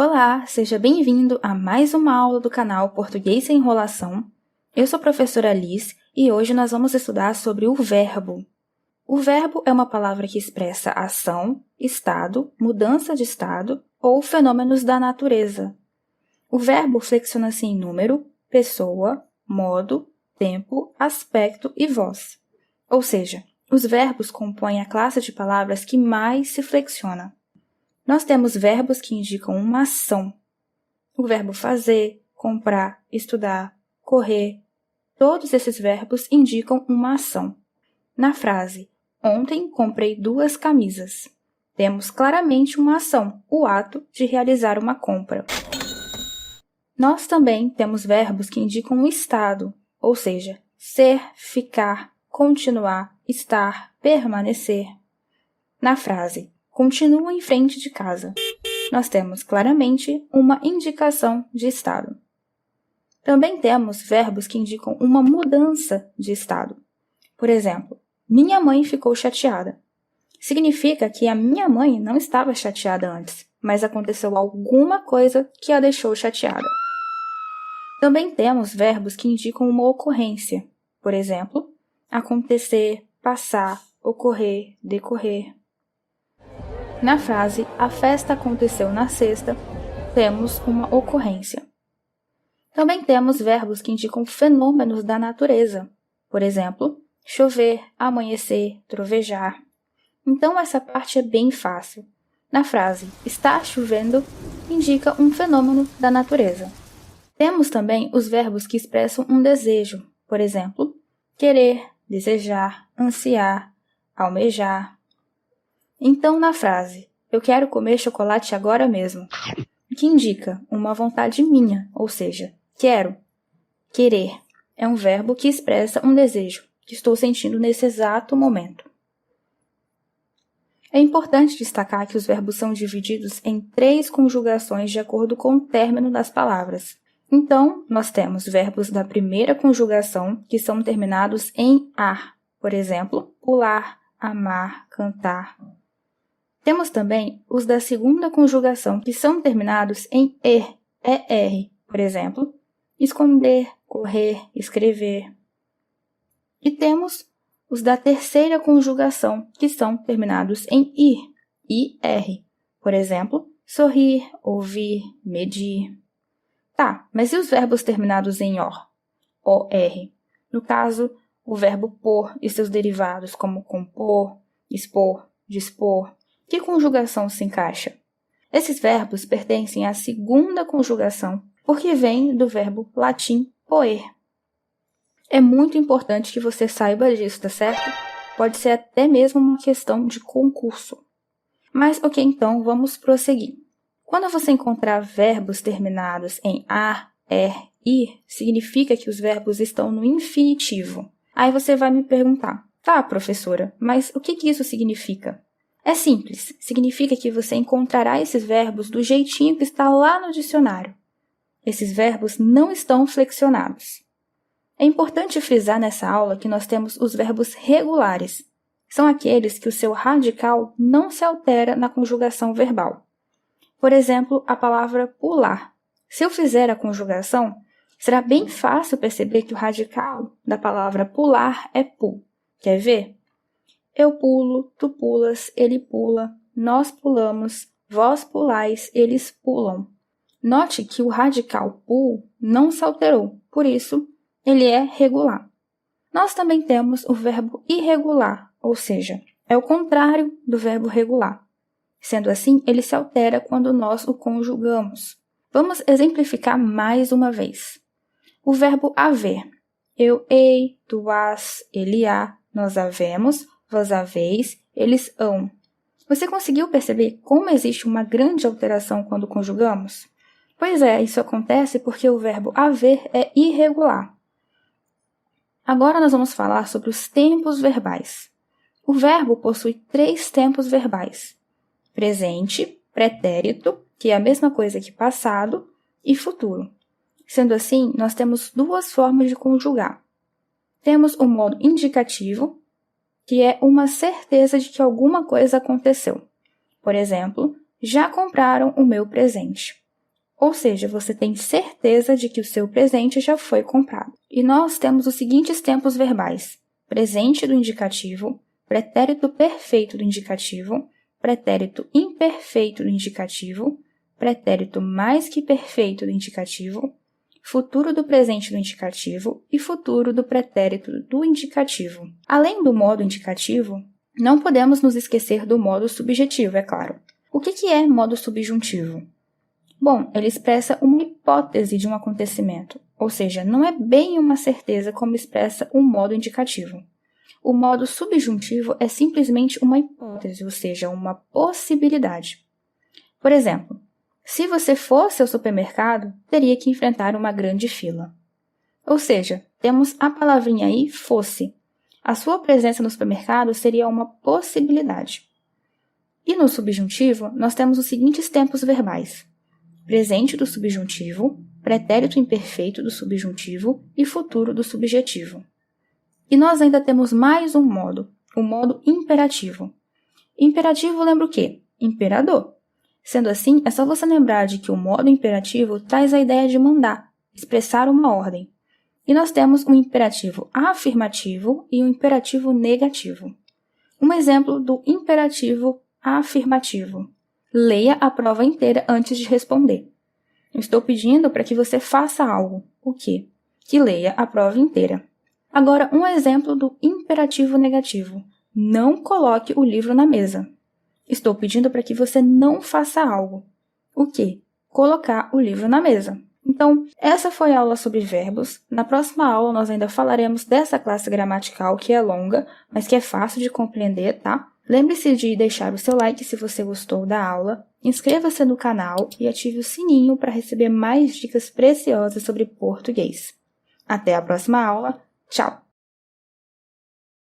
Olá, seja bem-vindo a mais uma aula do canal Português Sem Enrolação. Eu sou a professora Liz e hoje nós vamos estudar sobre o verbo. O verbo é uma palavra que expressa ação, estado, mudança de estado ou fenômenos da natureza. O verbo flexiona-se em número, pessoa, modo, tempo, aspecto e voz. Ou seja, os verbos compõem a classe de palavras que mais se flexiona. Nós temos verbos que indicam uma ação. O verbo fazer, comprar, estudar, correr. Todos esses verbos indicam uma ação. Na frase, ontem comprei 2 camisas. Temos claramente uma ação, o ato de realizar uma compra. Nós também temos verbos que indicam um estado, ou seja, ser, ficar, continuar, estar, permanecer. Na frase, continua em frente de casa. Nós temos claramente uma indicação de estado. Também temos verbos que indicam uma mudança de estado. Por exemplo, minha mãe ficou chateada. Significa que a minha mãe não estava chateada antes, mas aconteceu alguma coisa que a deixou chateada. Também temos verbos que indicam uma ocorrência. Por exemplo, acontecer, passar, ocorrer, decorrer. Na frase, a festa aconteceu na sexta, temos uma ocorrência. Também temos verbos que indicam fenômenos da natureza. Por exemplo, chover, amanhecer, trovejar. Então, essa parte é bem fácil. Na frase, está chovendo, indica um fenômeno da natureza. Temos também os verbos que expressam um desejo. Por exemplo, querer, desejar, ansiar, almejar. Então, na frase, eu quero comer chocolate agora mesmo, que indica uma vontade minha, ou seja, quero. Querer é um verbo que expressa um desejo que estou sentindo nesse exato momento. É importante destacar que os verbos são divididos em 3 conjugações de acordo com o término das palavras. Então, nós temos verbos da primeira conjugação que são terminados em ar, por exemplo, pular, amar, cantar. Temos também os da segunda conjugação, que são terminados em er, por exemplo, esconder, correr, escrever. E temos os da terceira conjugação, que são terminados em ir, por exemplo, sorrir, ouvir, medir. Tá, mas e os verbos terminados em or? No caso, o verbo pôr e seus derivados, como compor, expor, dispor. Que conjugação se encaixa? Esses verbos pertencem à segunda conjugação, porque vêm do verbo latim poer. É muito importante que você saiba disso, tá certo? Pode ser até mesmo uma questão de concurso. Mas, ok, então, vamos prosseguir. Quando você encontrar verbos terminados em ar, ir, significa que os verbos estão no infinitivo. Aí você vai me perguntar, tá, professora, mas o que isso significa? É simples, significa que você encontrará esses verbos do jeitinho que está lá no dicionário. Esses verbos não estão flexionados. É importante frisar nessa aula que nós temos os verbos regulares. São aqueles que o seu radical não se altera na conjugação verbal. Por exemplo, a palavra pular. Se eu fizer a conjugação, será bem fácil perceber que o radical da palavra pular é pu. Quer ver? Eu pulo, tu pulas, ele pula, nós pulamos, vós pulais, eles pulam. Note que o radical pu não se alterou, por isso, ele é regular. Nós também temos o verbo irregular, ou seja, é o contrário do verbo regular. Sendo assim, ele se altera quando nós o conjugamos. Vamos exemplificar mais uma vez. O verbo haver. Eu hei, tu has, ele há, nós havemos, vós haveis, eles hão. Você conseguiu perceber como existe uma grande alteração quando conjugamos? Pois é, isso acontece porque o verbo haver é irregular. Agora nós vamos falar sobre os tempos verbais. O verbo possui 3 tempos verbais. Presente, pretérito, que é a mesma coisa que passado, e futuro. Sendo assim, nós temos 2 formas de conjugar. Temos o modo indicativo, que é uma certeza de que alguma coisa aconteceu. Por exemplo, já compraram o meu presente. ou seja, você tem certeza de que o seu presente já foi comprado. E nós temos os seguintes tempos verbais: presente do indicativo, pretérito perfeito do indicativo, pretérito imperfeito do indicativo, pretérito mais que perfeito do indicativo, futuro do presente do indicativo e futuro do pretérito do indicativo. Além do modo indicativo, não podemos nos esquecer do modo subjetivo, é claro. O que é modo subjuntivo? Bom, ele expressa uma hipótese de um acontecimento, ou seja, não é bem uma certeza como expressa o modo indicativo. O modo subjuntivo é simplesmente uma hipótese, ou seja, uma possibilidade. Por exemplo, se você fosse ao supermercado, teria que enfrentar uma grande fila. Ou seja, temos a palavrinha aí, fosse. A sua presença no supermercado seria uma possibilidade. E no subjuntivo, nós temos os seguintes tempos verbais: presente do subjuntivo, pretérito imperfeito do subjuntivo e futuro do subjetivo. E nós ainda temos mais um modo, o modo imperativo. Imperativo lembra o quê? Imperador. Sendo assim, é só você lembrar de que o modo imperativo traz a ideia de mandar, expressar uma ordem. E nós temos um imperativo afirmativo e um imperativo negativo. Um exemplo do imperativo afirmativo: leia a prova inteira antes de responder. Eu estou pedindo para que você faça algo. O quê? Que leia a prova inteira. Agora, um exemplo do imperativo negativo: não coloque o livro na mesa. Estou pedindo para que você não faça algo. O quê? Colocar o livro na mesa. Então, essa foi a aula sobre verbos. Na próxima aula, nós ainda falaremos dessa classe gramatical que é longa, mas que é fácil de compreender, tá? Lembre-se de deixar o seu like se você gostou da aula, inscreva-se no canal e ative o sininho para receber mais dicas preciosas sobre português. Até a próxima aula. Tchau!